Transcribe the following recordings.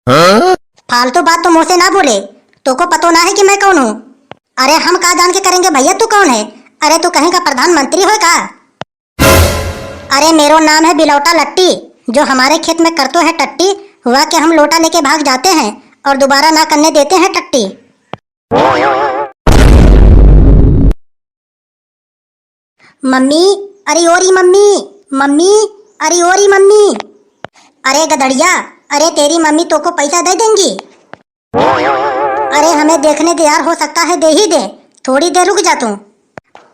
फालतू बात तो मुंह से ना बोले। तो को पतो ना है कि मैं कौन हूँ? अरे हम कहा जान के करेंगे भैया, तू कौन है? अरे तू कहीं का प्रधानमंत्री हो का? अरे मेरो नाम है बिलौटा लट्टी। जो हमारे खेत में करतो है टट्टी, हुआ कि हम लोटा लेके भाग जाते हैं और दोबारा ना करने देते हैं टट्टी। मम्मी, अरे ओरी मम्मी, मम्मी, अरे ओरी मम्मी। अरे गधड़िया, अरे तेरी मम्मी तो को पैसा दे देंगी। अरे हमें देखने दे यार, हो सकता है दे ही दे, थोड़ी देर रुक जा तू।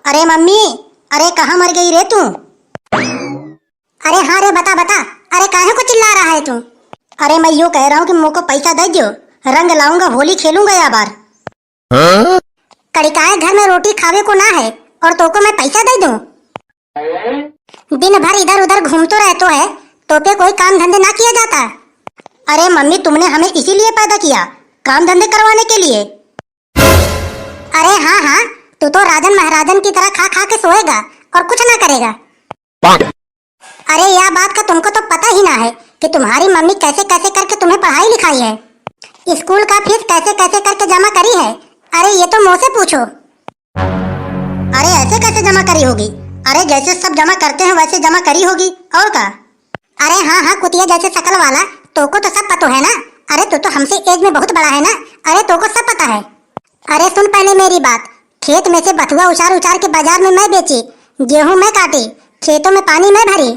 अरे मम्मी, अरे कहाँ मर गई रे तू? अरे हाँ रे, बता बता, अरे काहे को चिल्ला रहा है तू? अरे मैं यूँ कह रहा हूँ कि मुझको पैसा दे दो, रंग लाऊंगा, होली खेलूंगा या बार। कड़िकाए घर में रोटी खावे को ना है और तो को मैं पैसा दे दूं? दिन भर इधर उधर घूमतो रहतो है, तो पे कोई काम धंधे ना किया जाता? अरे मम्मी, तुमने हमें इसीलिए पैदा किया, काम धंधे करवाने के लिए। अरे हाँ हाँ, तू तो राजन महाराजन की तरह खा खा के सोएगा और कुछ ना करेगा। अरे यह बात का तुमको तो पता ही ना है कि तुम्हारी मम्मी कैसे कैसे करके तुम्हें पढ़ाई लिखाई है, स्कूल का फीस कैसे कैसे करके जमा करी है। अरे ये तो मुझसे पूछो। अरे ऐसे कैसे जमा करी होगी? अरे जैसे सब जमा करते हैं वैसे जमा करी होगी, और का? अरे हाँ हाँ, कुतिया जैसे शकल वाला, तो को तो सब पता है ना। अरे तू तो हमसे एज में बहुत बड़ा है ना, अरे तो को सब पता है। अरे सुन पहले मेरी बात, खेत में से बथुआ उछार उछार के बाजार में मैं बेची, गेहूं मैं काटी, खेतों में पानी मैं भरी,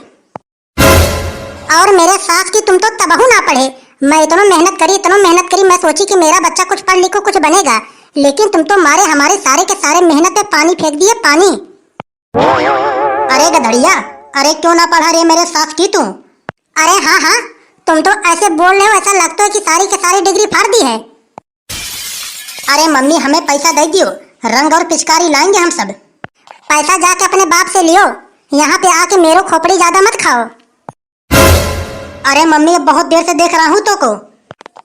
और मेरे सास की तुम तो तबहू ना पढ़े। मैं इतना मेहनत करी, मैं सोची कि मेरा बच्चा कुछ पढ़ लिखो कुछ बनेगा, लेकिन तुम तो मारे हमारे सारे के सारे मेहनत पे पानी फेंक दिए, पानी। अरे गधड़िया, अरे क्यों ना पढ़ा रे मेरे सास की तू? अरे हाँ हाँ, तुम तो ऐसे बोल रहे हो, ऐसा लगता है कि सारी के सारी डिग्री फाड़ दी है। अरे मम्मी, हमें पैसा दे दियो, रंग और पिचकारी लाएंगे हम सब। पैसा जाके अपने बाप से लियो, यहाँ पे आके मेरो खोपड़ी ज्यादा मत खाओ। अरे मम्मी, अब बहुत देर से देख रहा हूँ तो को।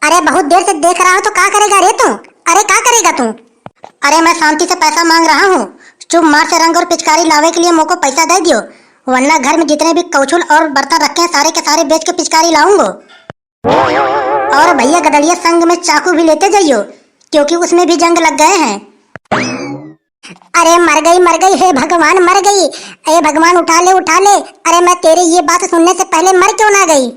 अरे बहुत देर से देख रहा हूँ तो क्या करेगा रे तू? अरे क्या करेगा तू? अरे मैं शांति से पैसा मांग रहा हूँ, चुप मार से रंग और पिचकारी लावे के लिए मुझको पैसा दे दियो, वरना घर में जितने भी कौछुल और बर्तन रखे हैं सारे के सारे बेच के पिचकारी लाऊंगा। और भैया गदड़िया संग में चाकू भी लेते जाइयो, क्योंकि उसमें भी जंग लग गए हैं। अरे मर गई, हे भगवान मर गई, अरे भगवान उठा ले उठा ले। अरे मैं तेरी ये बात सुनने से पहले मर क्यों ना गई?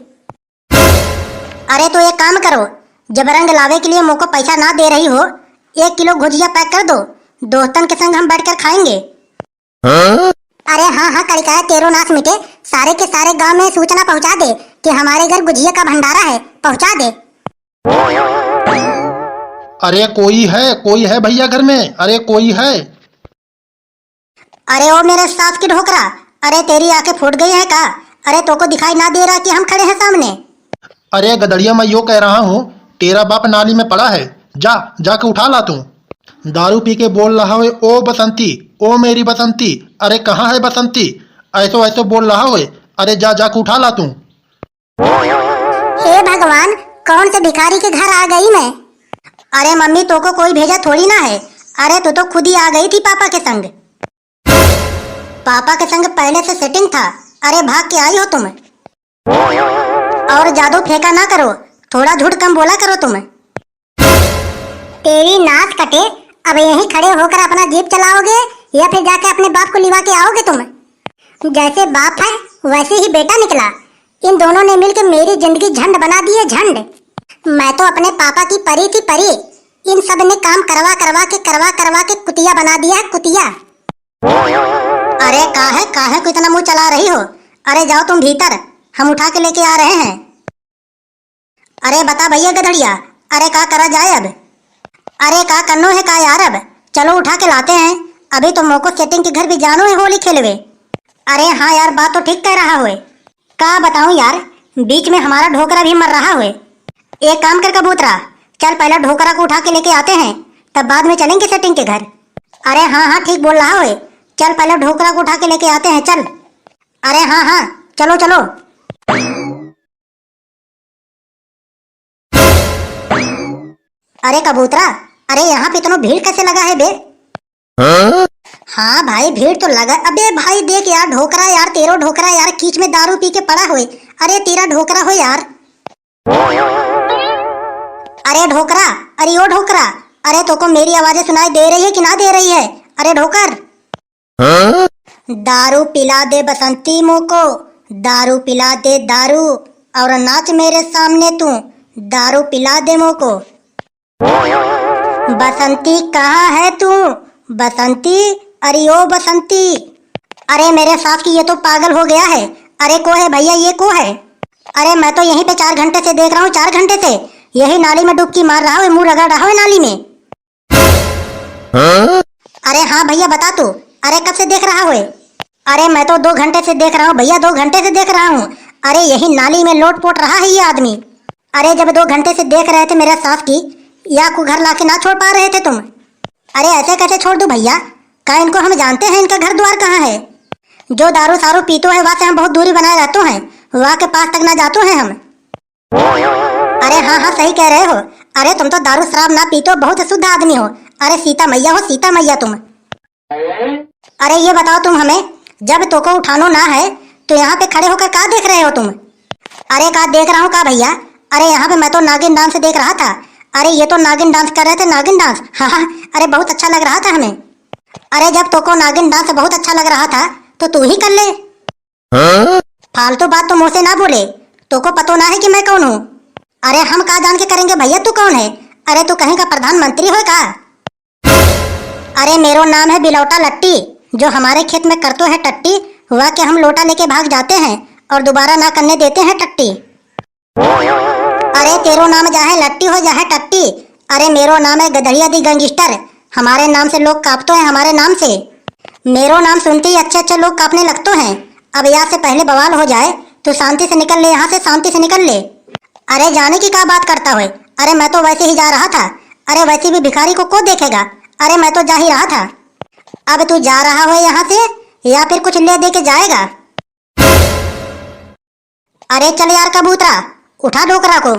अरे तो एक काम करो, जब रंग लावे के लिए मुझको पैसा ना दे रही हो, 1 किलो गुजिया पैक कर दो, दोस्तन के संग हम बैठकर खाएंगे। अरे हाँ हाँ, कड़िकाया तेरो नाश मिटे, सारे के सारे गांव में सूचना पहुंचा दे कि हमारे घर गुजिया का भंडारा है, पहुंचा दे। अरे कोई है भैया घर में, अरे कोई है। अरे ओ मेरे सास की ढोकरा, अरे तेरी आंखें फूट गई है का? अरे तो को दिखाई ना दे रहा कि हम खड़े हैं सामने? अरे गदड़िया, मैं यो कह रहा हूँ, तेरा बाप नाली में पड़ा है, जाके उठा ला तू। दारू पी के बोल रहा है ओ बसंती, ओ मेरी बसंती। अरे कहाँ है बसंती? ऐसो बोल रहा है, अरे जाके उठा ला तू। हे भगवान, कौन से भिखारी के घर आ गई मैं? अरे मम्मी, तो को कोई भेजा थोड़ी ना है, अरे तो खुद ही आ गई थी पापा के संग। पापा के संग पहले से सेटिंग था, अरे भाग के आई हो तुम। और जादू फेंका ना करो, थोड़ा झूठ कम बोला करो तुम। तेरी नाक कटे, अब यहीं खड़े होकर अपना जीप चलाओगे या फिर जाके अपने बाप को लिवा के आओगे तुम? जैसे बाप है वैसे ही बेटा निकला, इन दोनों ने मिलकर मेरी जिंदगी झंड बना दी है, झंड। मैं तो अपने पापा की परी थी, परी। इन सब ने काम करवा के कुतिया बना दिया है, कुतिया। अरे काहे को इतना मुंह चला रही हो? अरे जाओ तुम भीतर, हम उठा के लेके आ रहे हैं। अरे बता भैया गधड़िया, अरे का करा जाए अब? अरे का करनो है का यार, अब चलो उठा के लाते हैं। अभी तो मोको सेटिंग के घर भी जानो है होली खेलवे। अरे हाँ यार, बात तो ठीक कह रहा हुए। का बताऊं यार, बीच में हमारा ढोकरा भी मर रहा हुए। एक काम कर कबूतरा, चल पहले ढोकरा को उठा के लेके आते हैं, तब बाद में चलेंगे सेटिंग के घर। अरे हाँ हाँ, ठीक बोल रहा हुए, चल पहले ढोकरा को उठा के लेके आते हैं, चल। अरे हाँ हाँ, चलो चलो। अरे कबूतरा, अरे यहाँ पे इतना भीड़ कैसे लगा है बे? हाँ भाई, भीड़ तो लगा। अबे भाई देख यार, ढोकरा यार, तेरो ढोकरा यार, कीच में दारू पी के पड़ा हुए। अरे तेरा ढोकरा हो यार। अरे ढोकरा, अरे ओ ढोकरा, अरे तो को मेरी आवाजें सुनाई दे रही है कि ना दे रही है? अरे ढोकर, दारू पिला दे बसंती मुझको, दारू पिला दे दारू, और नाच मेरे सामने तू, दारू पिला दे मुझको। बसंती कहाँ है तू? बसंती, अरे ओ बसंती। अरे मेरे साथ की ये तो पागल हो गया है। अरे को है भैया, ये को है? अरे मैं तो यहीं पे 4 घंटे से देख रहा हूँ, 4 घंटे से यही नाली में डुबकी मार रहा है, मुंह रगड़ रहा है नाली में। अरे हाँ भैया बता तू, अरे कब से देख रहा है? अरे मैं तो 2 घंटे से देख रहा हूँ भैया, 2 घंटे से देख रहा हूँ। अरे यही नाली में लोट पोट रहा है ये आदमी। अरे जब 2 घंटे से देख रहे थे मेरे साथ की, या को घर लाके ना छोड़ पा रहे थे तुम? अरे ऐसे कैसे छोड़ दूं भैया? क्या इनको हम जानते हैं? इनका घर द्वार कहाँ है? जो दारू सारू पीतो है वहां से हम बहुत दूरी बनाए रहते हैं, वहां के पास तक ना जाते हैं हम। अरे हाँ हाँ सही कह रहे हो। अरे तुम तो दारू शराब ना पीतो, बहुत शुद्ध आदमी हो। अरे सीता मैया हो, सीता मैया तुम। अरे ये बताओ तुम हमें, जब तो को उठानो ना है तो यहाँ पे खड़े होकर क्या देख रहे हो तुम? अरे क्या देख रहा हूँ का भैया? अरे यहाँ पे मैं तो नागिन डांस देख रहा था। अरे ये तो नागिन डांस कर रहे थे, नागिन डांस। हाँ हाँ, अरे बहुत अच्छा लग रहा था हमें। अरे जब तो को नागिन डांस बहुत अच्छा लग रहा था तो तू ही कर ले। फालतू बात तो मुंह से ना बोले, तो को पतो ना है कि मैं कौन हूँ। अरे हम कहा जान के करेंगे भैया, तू कौन है? अरे तू कहीं का प्रधानमंत्री हो का? अरे मेरो नाम है बिलौटा लट्टी, जो हमारे खेत में करतो है टट्टी, हुआ कि हम लोटा लेके भाग जाते हैं और दोबारा ना करने देते हैं टट्टी। अरे तेरो नाम जाहे लट्टी हो जाहे टट्टी, अरे मेरो नाम है गधड़िया दी गैंगस्टर। हमारे नाम से लोग कांपते हैं, हमारे नाम से। मेरो नाम सुनते ही अच्छे अच्छे लोग कांपने लगते हैं। अब यहाँ से पहले बवाल हो जाए तो शांति से निकल ले, यहाँ से शांति से निकल ले। अरे जाने की क्या बात करता है? अरे मैं तो वैसे ही जा रहा था। अरे वैसे भी भिखारी को देखेगा? अरे मैं तो जा ही रहा था। अब तू जा रहा हो यहाँ से या फिर कुछ ले दे के जाएगा? अरे चल यार कबूतरा, उठा ढोकरा को।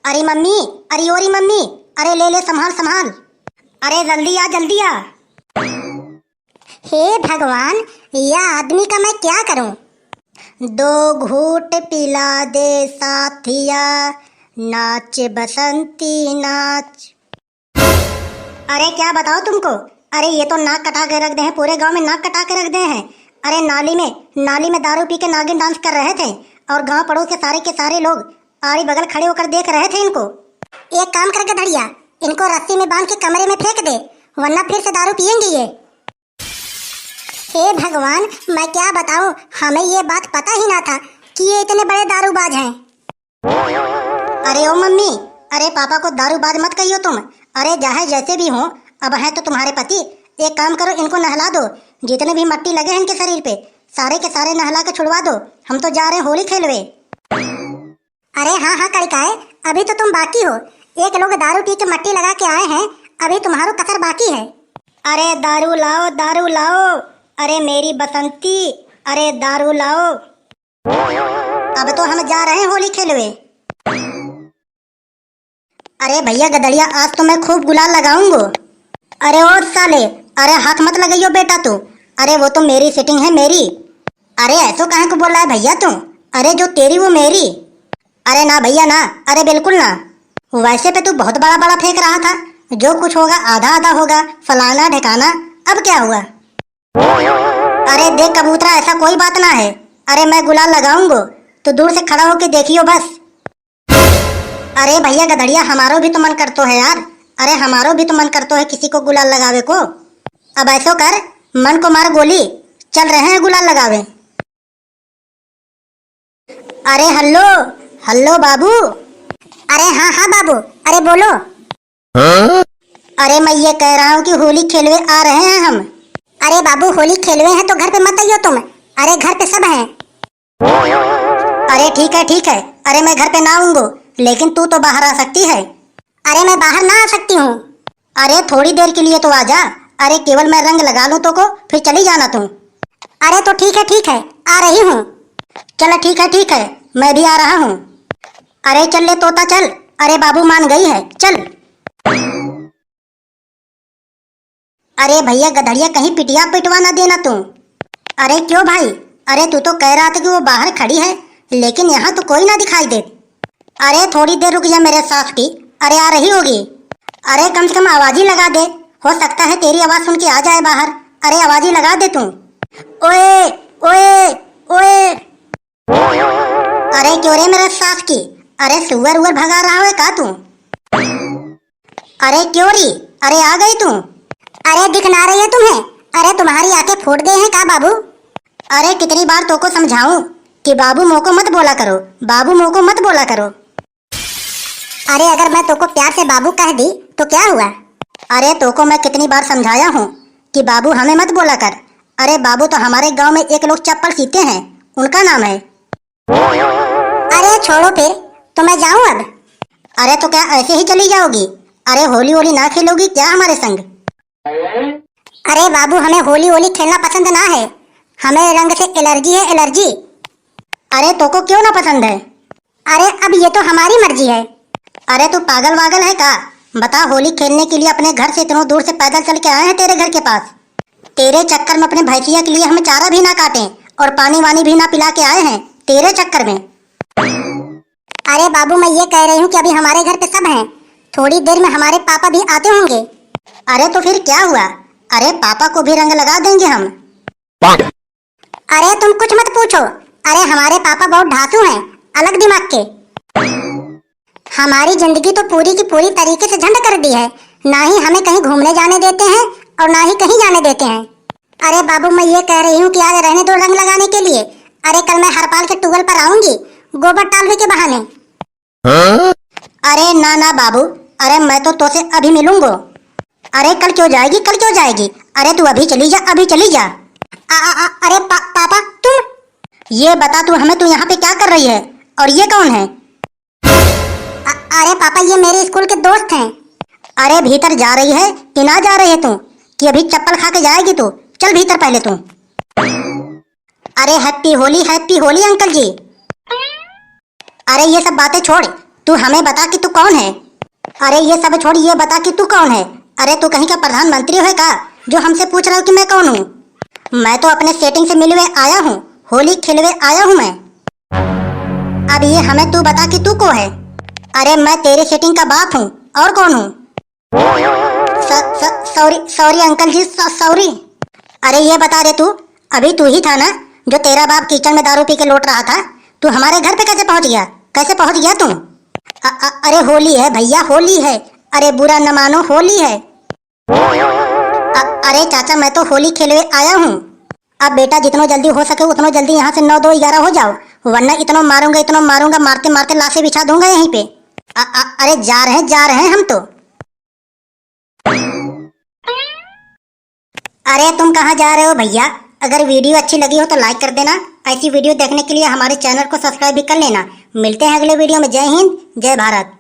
अरे मम्मी, अरे ओरी मम्मी, अरे ले ले, संभाल संभाल। अरे जल्दी आ, जल्दी आ। हे भगवान, यह आदमी का मैं क्या करूं? 2 घूंट पिला दे साथिया, नाच बसंती नाच। अरे क्या बताओ तुमको? अरे ये तो नाक कटा के रख दे हैं, पूरे गांव में नाक कटा के रख दे हैं। अरे नाली में दारू पी के नागिन डांस कर रहे थे और गांव पड़ोस के सारे लोग आड़ी बगल खड़े होकर देख रहे थे इनको। एक काम कर गधड़िया, इनको रस्सी में बांध के कमरे में फेंक दे, वरना फिर से दारू पियेंगे ये। हे भगवान, मैं क्या बताऊं, हमें ये बात पता ही ना था कि ये इतने बड़े दारूबाज हैं। अरे ओ मम्मी, अरे पापा को दारूबाज मत कहियो तुम। अरे चाहे जैसे भी हो, अब है तो तुम्हारे पति। एक काम करो, इनको नहला दो, जितने भी मट्टी लगे हैं इनके शरीर पे सारे के सारे नहला के छुड़वा दो। हम तो जा रहे हैं होली खेलवे। अरे हाँ हाँ कड़काए, अभी तो तुम बाकी हो। एक लोग दारू पी के मट्टी लगा के आए हैं, अभी तुम्हारो कसर बाकी है। अरे दारू लाओ, दारू लाओ, अरे मेरी बसंती, अरे दारू लाओ। अब तो हम जा रहे हैं होली खेलवे। अरे भैया गधड़िया, आज तो मैं खूब गुलाल लगाऊंगा। अरे ओ साले, अरे हाथ मत लगाइयो बेटा तू। अरे वो तो मेरी सेटिंग है, मेरी। अरे ऐसो काहे को बोल रहा है भैया तू? अरे जो तेरी वो मेरी। अरे ना भैया ना, अरे बिल्कुल ना। वैसे पे तू बहुत बड़ा बड़ा फेंक रहा था, जो कुछ होगा आधा आधा होगा, फलाना ढिकाना। अब क्या हुआ? अरे देख कबूतरा, ऐसा कोई बात ना है। अरे मैं गुलाल लगाऊंगा, तो दूर से खड़ा होके देखियो बस। अरे भैया गधड़िया, हमारो भी तो मन करतो है यार। अरे हमारो भी तो मन करतो है किसी को गुलाल लगावे को। अब ऐसो कर, मन को मार गोली, चल रहे हैं गुलाल लगावे। अरे हल्लो हल्लो बाबू। अरे हाँ हाँ बाबू, अरे बोलो। अरे मैं ये कह रहा हूँ कि होली खेलवे आ रहे हैं हम। अरे बाबू, होली खेलवे हैं तो घर पे मत आइयो तुम। अरे घर पे सब हैं। अरे ठीक है ठीक है, अरे मैं घर पे ना आऊंगा, लेकिन तू तो बाहर आ सकती है। अरे मैं बाहर ना आ सकती हूँ। अरे थोड़ी देर के लिए तो आ जा। अरे केवल मैं रंग लगा लूँ तो को, फिर चली जाना तू। अरे तो ठीक है, आ रही हूँ। चलो ठीक है, मैं भी आ रहा हूँ। अरे चल ले तोता चल। अरे बाबू मान गई है, चल। अरे भैया गधड़िया, कहीं पिटिया पिटवा ना देना तू। अरे क्यों भाई? अरे तू तो कह रहा था कि वो बाहर खड़ी है, लेकिन यहाँ तो कोई ना दिखाई दे। अरे थोड़ी देर रुक जा मेरे सास की। अरे आ रही होगी। अरे कम से कम आवाज ही लगा दे, हो सकता है तेरी आवाज सुन के आ जाए बाहर। अरे आवाज ही लगा दे तू। ओए ओए ओए। अरे क्यों रे मेरे सास की? अरे सुअर उअर भगा रहा है का तू? अरे क्यों री? अरे आ गई तू? अरे दिख ना रही है तुम्हें? अरे तुम्हारी आंखें फूट गई हैं का बाबू? अरे कितनी बार तो को समझाऊं कि बाबू मोको मत बोला करो, बाबू मोको मत बोला करो। अरे अगर मैं तो को प्यार से बाबू कह दी तो क्या हुआ? अरे तो को मैं कितनी बार समझाया हूँ कि बाबू हमें मत बोला कर। अरे बाबू तो हमारे गांव में एक लोग चप्पल सीते हैं, उनका नाम है। अरे छोड़ो फिर, तो मैं जाऊं अब? अरे तो क्या ऐसे ही चली जाओगी? अरे होली होली ना खेलोगी क्या हमारे संग? अरे बाबू हमें होली होली खेलना पसंद ना है, हमें रंग से एलर्जी है, एलर्जी। अरे तो को क्यों ना पसंद है? अरे अब ये तो हमारी मर्जी है। अरे तू पागल वागल है का? बता, होली खेलने के लिए अपने घर से इतनों दूर से पैदल चल के आए हैं तेरे घर के पास। तेरे चक्कर में अपने भैंसिया के लिए हम चारा भी ना काटें और पानी वानी भी ना पिला के आए हैं तेरे चक्कर में। अरे बाबू मैं ये कह रही हूँ कि अभी हमारे घर पे सब हैं, थोड़ी देर में हमारे पापा भी आते होंगे। अरे तो फिर क्या हुआ? अरे पापा को भी रंग लगा देंगे हम। अरे तुम कुछ मत पूछो, अरे हमारे पापा बहुत ढांसू हैं, अलग दिमाग के। हमारी जिंदगी तो पूरी की पूरी तरीके से झंड कर दी है, ना ही हमें कहीं घूमने जाने देते हैं और ना ही कहीं जाने देते हैं। अरे बाबू मैं ये कह रही हूँ कि आज रहने दो रंग लगाने के लिए। अरे कल मैं हरपाल के टूगल पर आऊंगी गोबर डालने के बहाने। अरे ना ना बाबू, अरे मैं तो से अभी मिलूंगा। अरे कल क्यों जाएगी, कल क्यों जाएगी? अरे तू अभी चली जा, अभी चली जा। अरे पापा तुम ये बता, तू हमें तू यहाँ पे क्या कर रही है और ये कौन है? अरे पापा ये मेरे स्कूल के दोस्त हैं। अरे भीतर जा रही है कि ना जा रही है तू, कि अभी चप्पल खा के जाएगी तू? चल भीतर पहले तू। अरे हैप्पी होली अंकल जी। अरे ये सब बातें छोड़, तू हमें बता कि तू कौन है। अरे ये सब छोड़, ये बता कि तू कौन है। अरे तू कहीं का प्रधानमंत्री है का जो हमसे पूछ रहा हूँ कि मैं कौन हूँ? मैं तो अपने सेटिंग से मिलवे आया हूँ, होली खेलवे आया हूँ मैं। अब ये हमें तू बता कि तू को है। अरे मैं तेरे सेटिंग का बाप हूँ, और कौन हूँ? सॉरी अंकल जी, सॉरी। अरे ये बता रे तू, अभी तू ही था ना जो तेरा बाप किचन में दारू पी के लौट रहा था? तू हमारे घर पे कैसे पहुंच गया, कैसे पहुंच गया तू? अरे होली है भैया, होली है। अरे बुरा न मानो, होली है। अरे चाचा मैं तो होली खेलवे आया हूँ। अब बेटा जितना जल्दी हो सके उतना जल्दी यहाँ से 9 2 11 हो जाओ, वरना इतना मारूंगा, मारते मारते लाशें बिछा दूंगा यहीं पे। अरे जा रहे हैं हम तो। अरे तुम कहाँ जा रहे हो भैया? अगर वीडियो अच्छी लगी हो तो लाइक कर देना, ऐसी वीडियो देखने के लिए हमारे चैनल को सब्सक्राइब भी कर लेना। मिलते हैं अगले वीडियो में। जय हिंद, जय भारत।